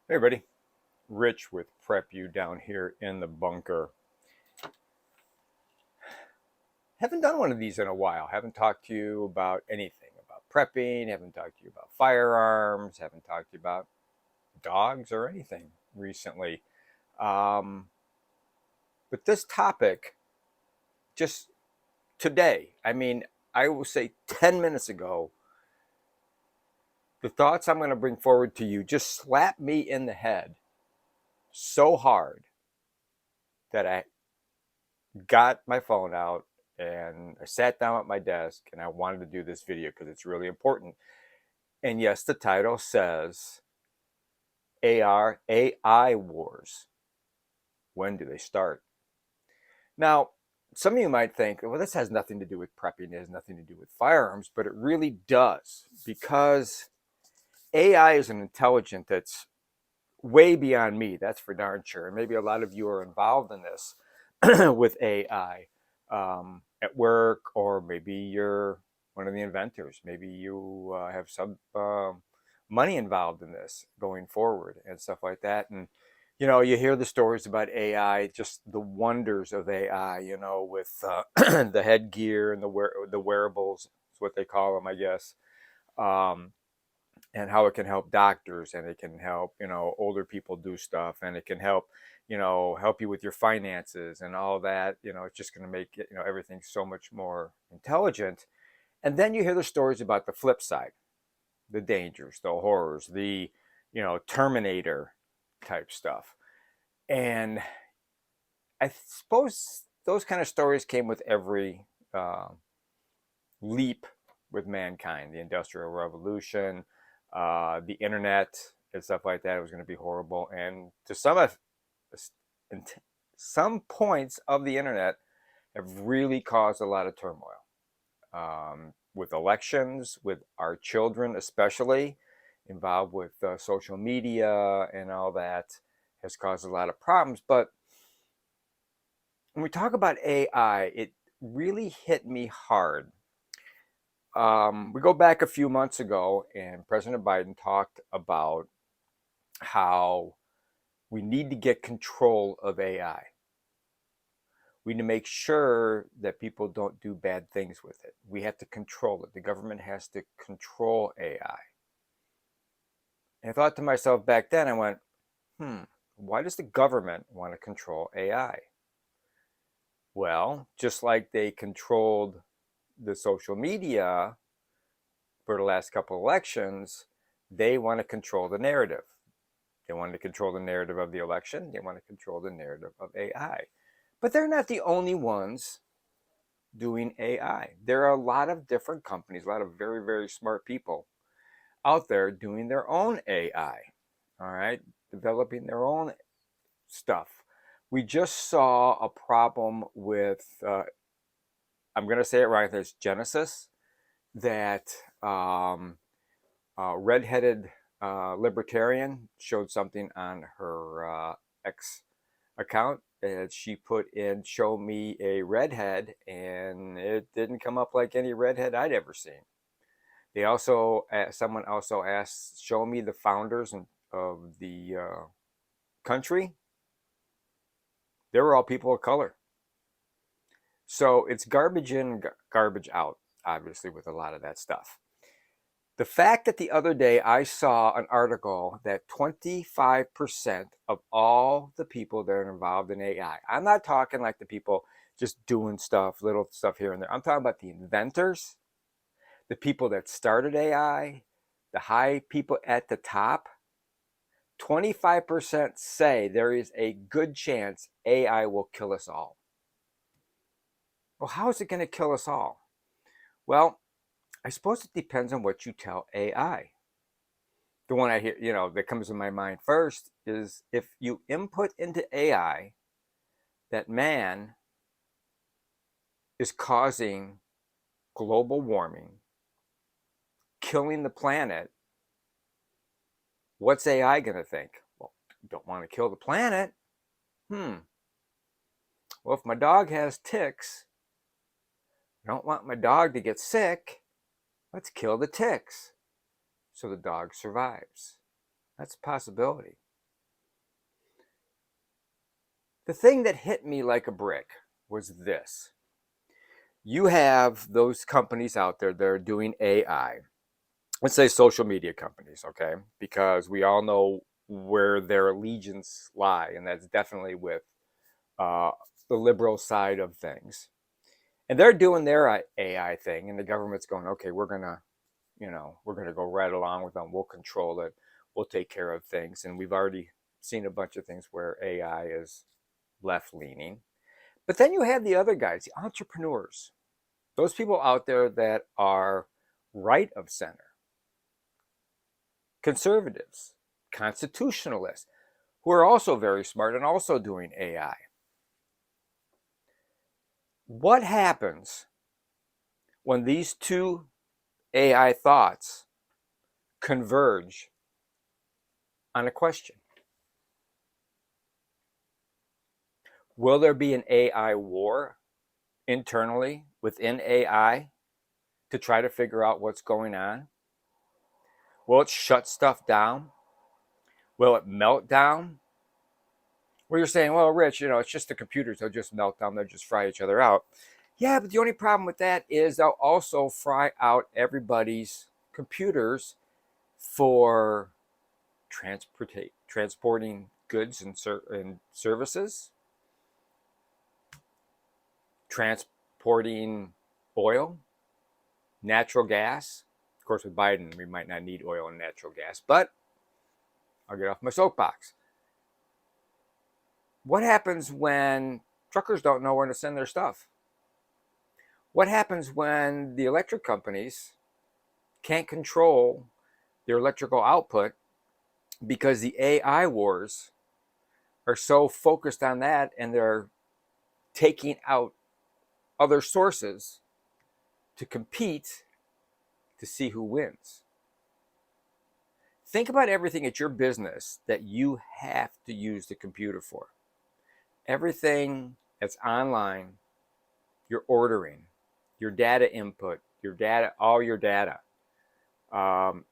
Hey everybody, Rich with Prep You down here in the bunker. Haven't done one of these in a while. Haven't talked to you about anything about prepping, haven't talked to you about firearms, haven't talked to you about dogs or anything recently. Um, but this topic, just today, I will say 10 minutes ago, the thoughts I'm going to bring forward to you just slapped me in the head so hard that I got my phone out and I sat down at my desk and I wanted to do this video because it's really important. And yes, the title says AI Wars. When do they start? Now, some of you might think, well, this has nothing to do with prepping, it has nothing to do with firearms, but it really does because AI is an intelligence that's way beyond me. That's for darn sure. And maybe a lot of you are involved in this with AI at work, or maybe you're one of the inventors. Maybe you have some money involved in this going forward and stuff like that. And you hear the stories about AI, just the wonders of AI. With the headgear and the wearables, is what they call them, I guess. Um, and how it can help doctors, and it can help older people do stuff, and it can help help you with your finances and all that. It's just going to make it, everything so much more intelligent. And then you hear the stories about the flip side, the dangers, the horrors, the Terminator type stuff. And I suppose those kind of stories came with every uh, leap with mankind, the Industrial Revolution, the internet, and stuff like that. It was going to be horrible. And to some points of the internet have really caused a lot of turmoil, with elections, with our children, especially involved with social media and all that, has caused a lot of problems. But when we talk about AI, it really hit me hard. We go back a few months ago, and President Biden talked about how we need to get control of AI. We need to make sure that people don't do bad things with it. We have to control it. The government has to control AI. And I thought to myself back then, I went, why does the government want to control AI? Well, just like they controlled the social media for the last couple of elections, they want to control the narrative. They want to control the narrative of the election. They want to control the narrative of AI. But they're not the only ones doing AI. There are a lot of different companies, a lot of very, very smart people out there doing their own AI, all right, developing their own stuff. We just saw a problem with, I'm going to say it right, there's Genesis, that redheaded libertarian showed something on her X account, and she put in "show me a redhead," and it didn't come up like any redhead I'd ever seen. They also someone also asked, "show me the founders of the country." They were all people of color. So it's garbage in, garbage out, obviously, with a lot of that stuff. The fact that the other day I saw an article that 25% of all the people that are involved in AI, I'm not talking like the people just doing stuff, little stuff here and there. I'm talking about the inventors, the people that started AI, the high people at the top. 25% say there is a good chance AI will kill us all. Well, how is it going to kill us all? Well, I suppose it depends on what you tell AI. The one I hear, that comes to my mind first is if you input into AI that man is causing global warming, killing the planet, what's AI going to think? Well, don't want to kill the planet. Well, if my dog has ticks, I don't want my dog to get sick. Let's kill the ticks so the dog survives. That's a possibility. The thing that hit me like a brick was this. You have those companies out there that are doing AI. Let's say social media companies, okay? Because we all know where their allegiance lie, and that's definitely with uh, the liberal side of things. And they're doing their AI thing, and the government's going, okay, we're gonna go right along with them. We'll control it. We'll take care of things. And we've already seen a bunch of things where AI is left leaning. But then you have the other guys, the entrepreneurs, those people out there that are right of center, conservatives, constitutionalists, who are also very smart and also doing AI. What happens when these two AI thoughts converge on a question? Will there be an AI war internally within AI to try to figure out what's going on? Will it shut stuff down? Will it melt down? Where you're saying, well, Rich, it's just the computers. They'll just melt down. They'll just fry each other out. Yeah, but the only problem with that is they'll also fry out everybody's computers for transporting goods and services, transporting oil, natural gas. Of course, with Biden, we might not need oil and natural gas, but I'll get off my soapbox. What happens when truckers don't know where to send their stuff? What happens when the electric companies can't control their electrical output because the AI wars are so focused on that and they're taking out other sources to compete to see who wins? Think about everything at your business that you have to use the computer for. Everything that's online, your ordering, your data input, your data, all your data,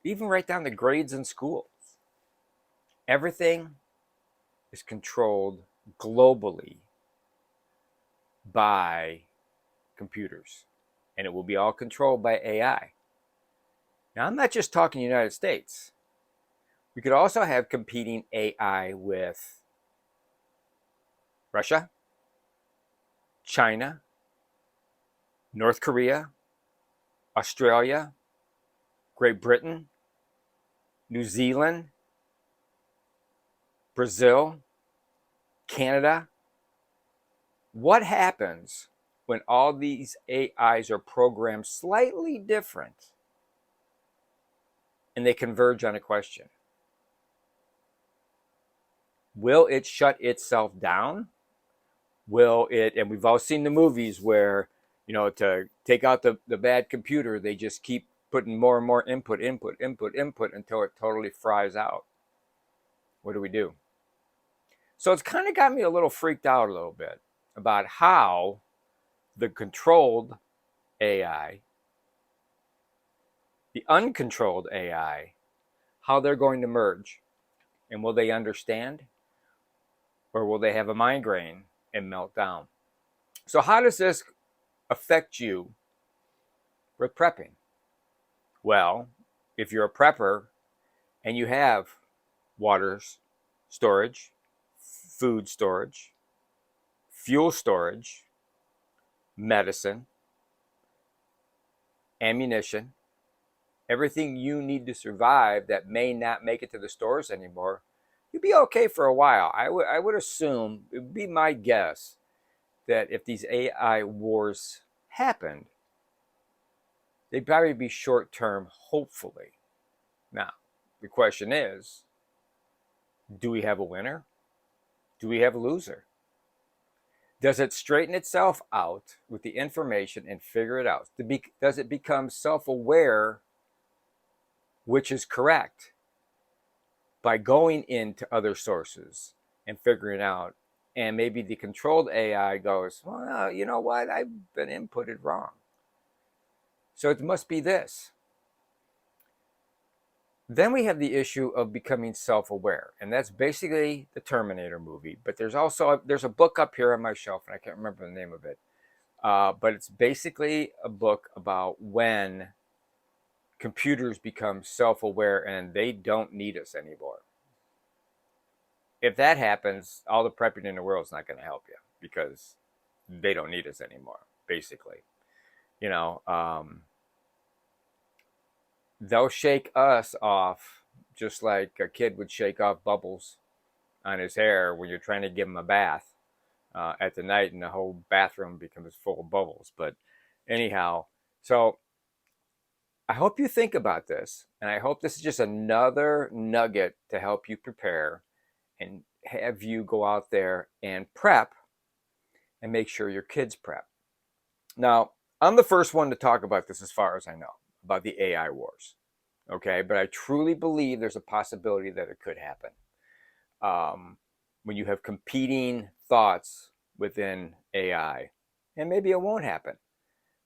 even right down to grades in schools. Everything is controlled globally by computers, and it will be all controlled by AI. Now, I'm not just talking United States. We could also have competing AI with Russia, China, North Korea, Australia, Great Britain, New Zealand, Brazil, Canada. What happens when all these AIs are programmed slightly different and they converge on a question? Will it shut itself down? Will it, and we've all seen the movies where, to take out the bad computer, they just keep putting more and more input until it totally fries out. What do we do? So it's kind of got me a little freaked out a little bit about how the controlled AI, the uncontrolled AI, how they're going to merge. And will they understand? Or will they have a migraine and melt down? So how does this affect you with prepping? Well, if you're a prepper and you have water storage, food storage, fuel storage, medicine, ammunition, everything you need to survive that may not make it to the stores anymore, you'd be okay for a while. I would assume, it would be my guess, that if these AI wars happened, they'd probably be short term, hopefully. Now, the question is, do we have a winner? Do we have a loser? Does it straighten itself out with the information and figure it out? Does it become self-aware which is correct by going into other sources and figuring out? And maybe the controlled AI goes, well, you know what? I've been inputted wrong. So it must be this. Then we have the issue of becoming self-aware, and that's basically the Terminator movie. But there's a book up here on my shelf, and I can't remember the name of it. But it's basically a book about when computers become self-aware and they don't need us anymore. If that happens, all the prepping in the world is not going to help you because they don't need us anymore. Basically, you know, they'll shake us off just like a kid would shake off bubbles on his hair when you're trying to give him a bath at the night, and the whole bathroom becomes full of bubbles. But anyhow, so I hope you think about this, and I hope this is just another nugget to help you prepare and have you go out there and prep and make sure your kids prep. Now, I'm the first one to talk about this as far as I know, about the AI wars. Okay, but I truly believe there's a possibility that it could happen. When you have competing thoughts within AI, and maybe it won't happen.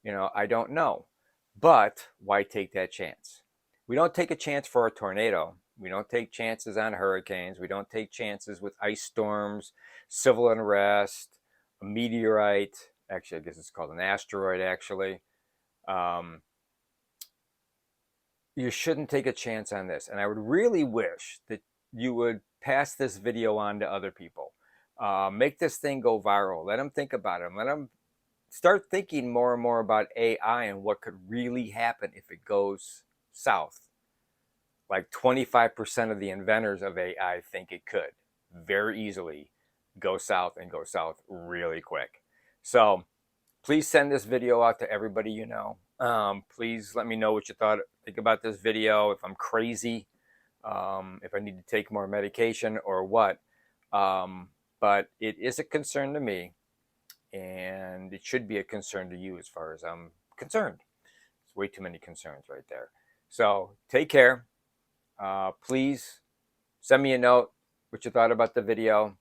I don't know. But why take that chance? We don't take a chance for a tornado. We don't take chances on hurricanes. We don't take chances with ice storms, civil unrest, a meteorite. Actually, I guess it's called an asteroid, actually. Um, you shouldn't take a chance on this. And I would really wish that you would pass this video on to other people. Make this thing go viral. Let them think about it. Let them start thinking more and more about AI and what could really happen if it goes south. Like 25% of the inventors of AI think it could very easily go south and go south really quick. So please send this video out to everybody you know. Please let me know what you think about this video, if I'm crazy, if I need to take more medication or what. But it is a concern to me, and it should be a concern to you as far as I'm concerned. It's way too many concerns right there. So take care. Please send me a note what you thought about the video.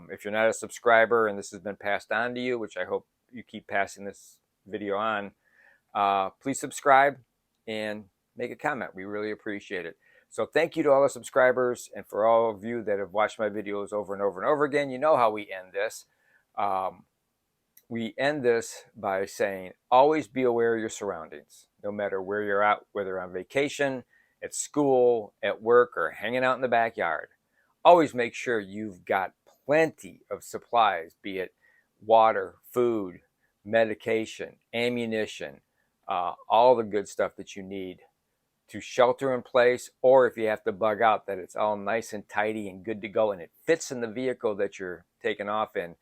If you're not a subscriber and this has been passed on to you, which I hope you keep passing this video on, please subscribe and make a comment. We really appreciate it. So thank you to all the subscribers, and for all of you that have watched my videos over and over and over again. You know how we end this. We end this by saying, always be aware of your surroundings, no matter where you're at, whether on vacation, at school, at work, or hanging out in the backyard. Always make sure you've got plenty of supplies, be it water, food, medication, ammunition, all the good stuff that you need to shelter in place, or if you have to bug out, that it's all nice and tidy and good to go and it fits in the vehicle that you're taking off in.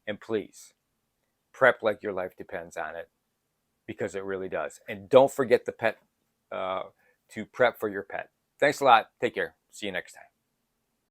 And please, prep like your life depends on it, because it really does. And don't forget to prep for your pet. Thanks a lot. Take care. See you next time.